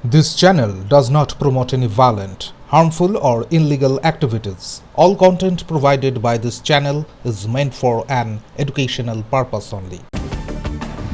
This channel does not promote any violent, harmful, or illegal activities. All content provided by this channel is meant for an educational purpose only.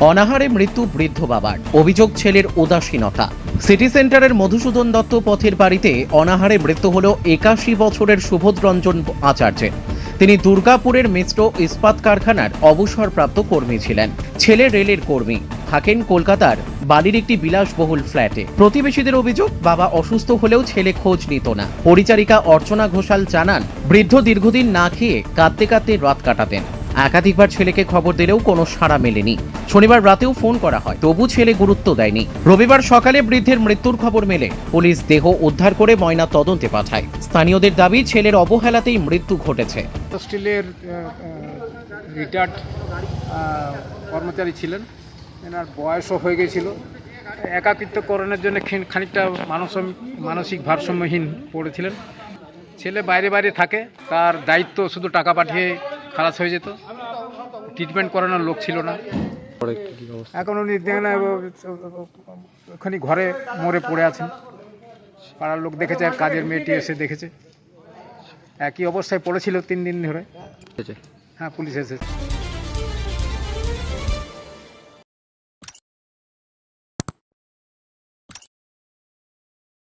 অনাহারে মৃত্যু বৃদ্ধ বাবার, অভিযোগ ছেলের উদাসীনতা। City সেন্টারের মধুসূদন দত্ত পথের বাড়িতে অনাহারে মৃত্যু হল 81 বছরের সুবোধরঞ্জন আচার্যের। তিনি দুর্গাপুরের মিশ্র ইস্পাত কারখানার অবসরপ্রাপ্ত কর্মী ছিলেন। ছেলে রেলের কর্মী, থাকেন কলকাতার বালির একটি বিলাসবহুল ফ্ল্যাটে। প্রতিবেশীদের অভিযোগ, বাবা অসুস্থ হলেও ছেলে খোঁজ নিত না। পরিচারিকা অর্চনা ঘোষাল জানান, বৃদ্ধ দীর্ঘদিন না খেয়ে কাঁদতে কাঁদতে রাত কাটাতেন। একাধিকবার ছেলেকে খবর দিলেও কোনো সাড়া মেলেনি। শনিবার রাতেও ফোন করা হয়, তবু ছেলে গুরুত্ব দেয়নি। রবিবার সকালে বৃদ্ধের মৃত্যুর খবর মেলে। পুলিশ দেহ উদ্ধার করে ময়না তদন্তে পাঠায়। স্থানীয়দের দাবি, ছেলের অবহেলাতেই মৃত্যু ঘটেছে। স্টিলের রিটায়ার্ড কর্মচারী ছিলেন, এনার বয়সও হয়ে গেছিল। একাকিত্বকরণের জন্য খানিকটা মানসিক ভারসাম্যহীন পড়েছিলেন। ছেলে বাইরে বাইরে থাকে, তার দায়িত্ব শুধু টাকা পাঠিয়ে খালাস হয়ে যেত। ট্রিটমেন্ট করানোর লোক ছিল না। এখন উনি ওখানে ঘরে মরে পড়ে আছেন। পাড়ার লোক দেখেছে, আর কাজের মেয়েটি এসে দেখেছে একই অবস্থায় পড়েছিল 3 দিন ধরে। হ্যাঁ, পুলিশ এসেছে।